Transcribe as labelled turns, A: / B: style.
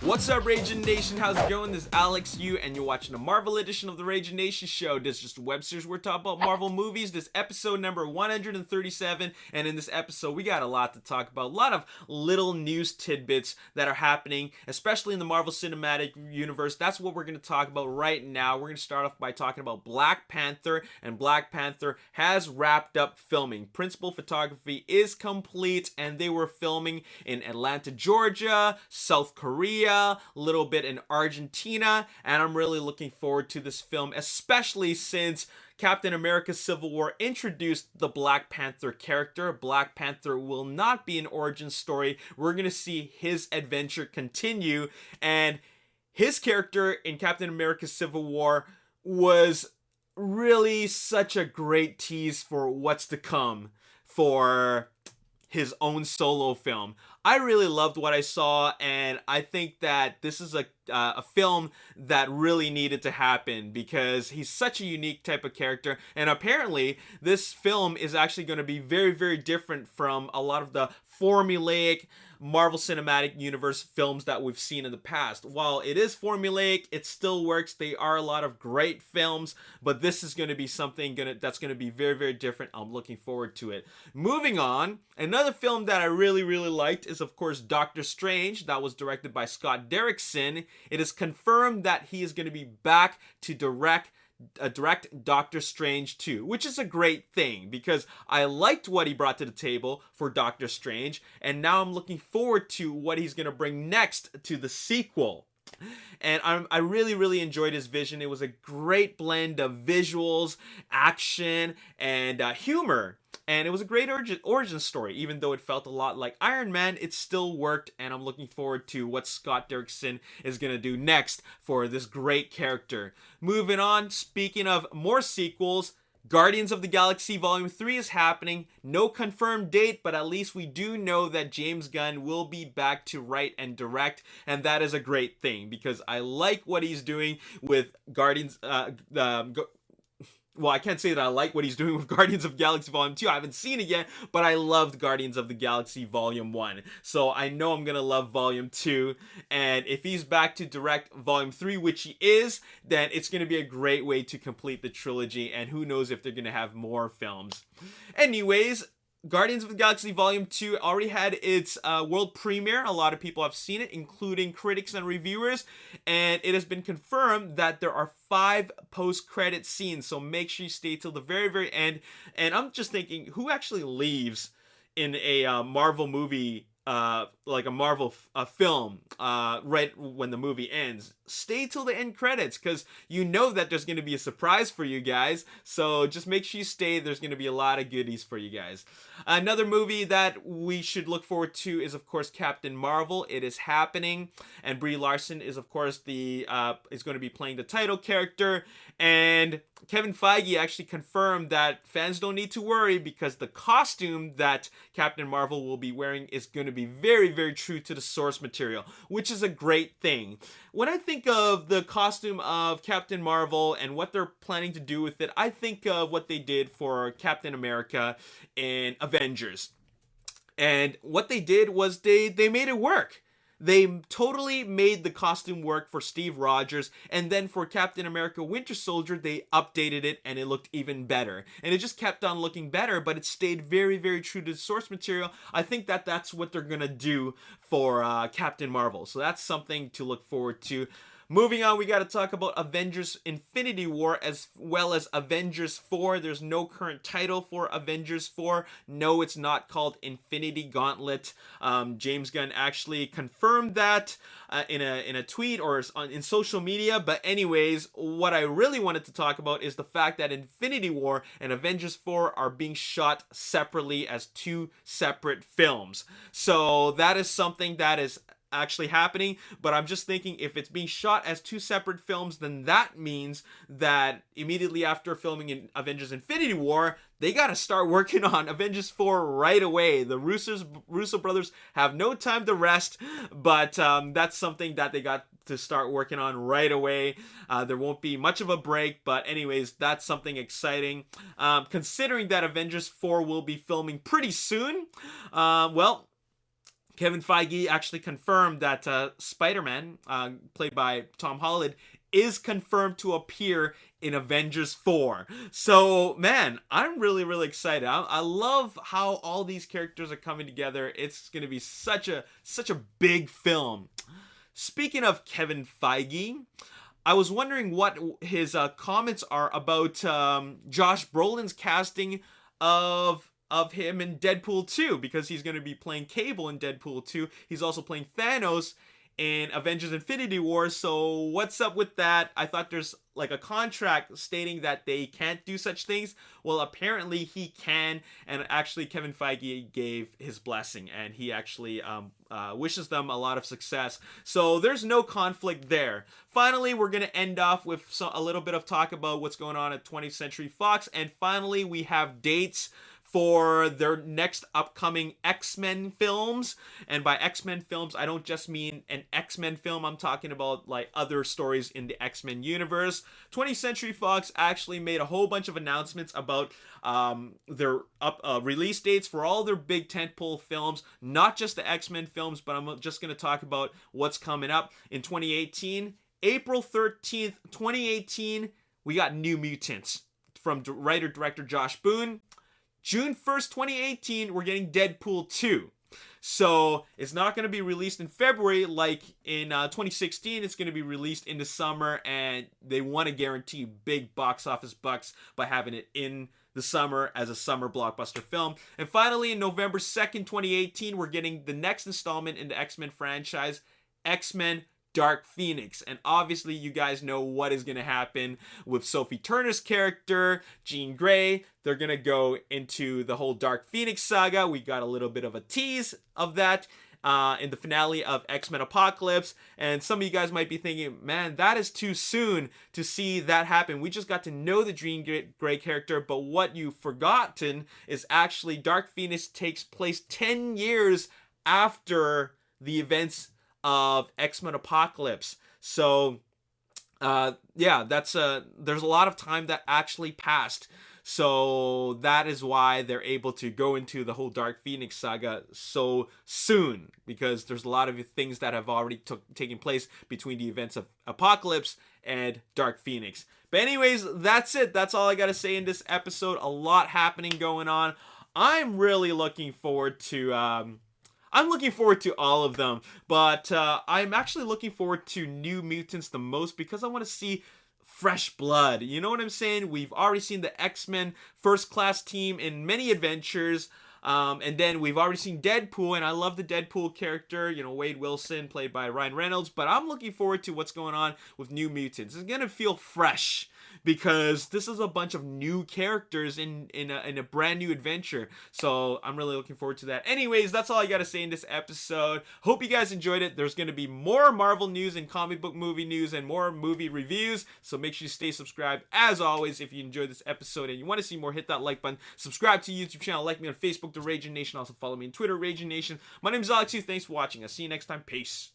A: What's up, Ragin Nation? How's it going? This is Alex Yu, and you're watching the Marvel edition of the Ragin Nation show. This is just a web series we're talking about Marvel movies. This episode number 137, and in this episode, we got a lot to talk about. A lot of little news tidbits that are happening, especially in the Marvel Cinematic Universe. That's what we're going to talk about right now. We're going to start off by talking about Black Panther, and Black Panther has wrapped up filming. Principal photography is complete, and they were filming in Atlanta, Georgia, South Korea, a little bit in Argentina, and I'm really looking forward to this film, especially since Captain America Civil War introduced the Black Panther character. Black Panther will not be an origin story. We're going to see his adventure continue, and his character in Captain America Civil War was really such a great tease for what's to come for his own solo film. I really loved what I saw, and I think that this is a film that really needed to happen because he's such a unique type of character, and apparently this film is actually going to be very, very different from a lot of the formulaic Marvel Cinematic Universe films that we've seen in the past. While it is formulaic, it still works. They are a lot of great films, but this is going to be something that's going to be very, very different. I'm looking forward to it. Moving on, another film that I really, really liked is, of course, Doctor Strange. That was directed by Scott Derrickson. It is confirmed that he is going to be back to direct Doctor Strange 2, which is a great thing because I liked what he brought to the table for Doctor Strange, and now I'm looking forward to what he's going to bring next to the sequel. And I really, really enjoyed his vision. It was a great blend of visuals, action, and humor. And it was a great origin story. Even though it felt a lot like Iron Man, it still worked. And I'm looking forward to what Scott Derrickson is going to do next for this great character. Moving on, speaking of more sequels, Guardians of the Galaxy Volume 3 is happening. No confirmed date, but at least we do know that James Gunn will be back to write and direct, and that is a great thing because I like what he's doing with Guardians. Well, I can't say that I like what he's doing with Guardians of the Galaxy Volume 2. I haven't seen it yet, but I loved Guardians of the Galaxy Volume 1. So I know I'm going to love Volume 2. And if he's back to direct Volume 3, which he is, then it's going to be a great way to complete the trilogy. And who knows if they're going to have more films. Anyways, Guardians of the Galaxy Volume 2 already had its world premiere. A lot of people have seen it, including critics and reviewers. And it has been confirmed that there are 5 post-credit scenes. So make sure you stay till the very, very end. And I'm just thinking, who actually leaves in a Marvel movie, like a Marvel film, right when the movie ends? Stay till the end credits because you know that there's going to be a surprise for you guys. So just make sure you stay. There's going to be a lot of goodies for you guys. Another movie that we should look forward to is, of course, Captain Marvel. It is happening, and Brie Larson is, of course, is going to be playing the title character. And Kevin Feige actually confirmed that fans don't need to worry because the costume that Captain Marvel will be wearing is going to be very, very true to the source material, which is a great thing. When I think of the costume of Captain Marvel and what they're planning to do with it, I think of what they did for Captain America in Avengers. And what they did was they made it work. They totally made the costume work for Steve Rogers, and then for Captain America Winter Soldier, they updated it and it looked even better. And it just kept on looking better, but it stayed very, very true to the source material. I think that that's what they're gonna do for Captain Marvel. So that's something to look forward to. Moving on, we got to talk about Avengers Infinity War as well as Avengers 4. There's no current title for Avengers 4. No, it's not called Infinity Gauntlet. James Gunn actually confirmed that in a tweet or in social media. But anyways, what I really wanted to talk about is the fact that Infinity War and Avengers 4 are being shot separately as 2 separate films. So that is something that is actually happening, but I'm just thinking if it's being shot as 2 separate films, then that means that immediately after filming in Avengers Infinity War, they got to start working on Avengers 4 right away. The Russo brothers have no time to rest, but that's something that they got to start working on right away. There won't be much of a break, but anyways, that's something exciting. Considering that Avengers 4 will be filming pretty soon, well, Kevin Feige actually confirmed that Spider-Man, played by Tom Holland, is confirmed to appear in Avengers 4. So, man, I'm really, really excited. I love how all these characters are coming together. It's going to be such a big film. Speaking of Kevin Feige, I was wondering what his comments are about Josh Brolin's casting of him in Deadpool 2, because he's going to be playing Cable in Deadpool 2. He's also playing Thanos in Avengers Infinity War. So what's up with that? I thought there's like a contract stating that they can't do such things. Well, apparently he can, and actually Kevin Feige gave his blessing, and he actually wishes them a lot of success. So there's no conflict there. Finally, we're going to end off with a little bit of talk about what's going on at 20th Century Fox, and finally we have dates for their next upcoming X-Men films. And by X-Men films, I don't just mean an X-Men film. I'm talking about like other stories in the X-Men universe. 20th Century Fox actually made a whole bunch of announcements about their release dates for all their big tentpole films, not just the X-Men films, but I'm just going to talk about what's coming up in 2018. April 13th, 2018, we got New Mutants from writer-director Josh Boone. June 1st, 2018, we're getting Deadpool 2. So it's not going to be released in February like in 2016. It's going to be released in the summer, and they want to guarantee big box office bucks by having it in the summer as a summer blockbuster film. And finally, in November 2nd, 2018, we're getting the next installment in the X-Men franchise, X-Men Dark Phoenix. And obviously you guys know what is going to happen with Sophie Turner's character, Jean Grey. They're going to go into the whole Dark Phoenix saga. We got a little bit of a tease of that in the finale of X-Men Apocalypse. And some of you guys might be thinking, man, that is too soon to see that happen. We just got to know the Jean Grey character, but what you've forgotten is actually Dark Phoenix takes place 10 years after the events of X-Men Apocalypse. So yeah, that's there's a lot of time that actually passed. So that is why they're able to go into the whole Dark Phoenix saga so soon, because there's a lot of things that have already taken place between the events of Apocalypse and Dark Phoenix. But anyways, that's it. That's all I got to say in this episode. A lot happening going on. I'm really looking forward to all of them, but I'm actually looking forward to New Mutants the most because I want to see fresh blood. You know what I'm saying? We've already seen the X-Men First Class team in many adventures, and then we've already seen Deadpool, and I love the Deadpool character, you know, Wade Wilson, played by Ryan Reynolds, but I'm looking forward to what's going on with New Mutants. It's going to feel fresh, because this is a bunch of new characters in a brand new adventure. So I'm really looking forward to that. Anyways, that's all I got to say in this episode. Hope you guys enjoyed it. There's going to be more Marvel news and comic book movie news and more movie reviews. So make sure you stay subscribed. As always, if you enjoyed this episode and you want to see more, hit that like button. Subscribe to the YouTube channel. Like me on Facebook, The Ragin Nation. Also follow me on Twitter, Ragin Nation. My name is Alex Yu. Thanks for watching. I'll see you next time. Peace.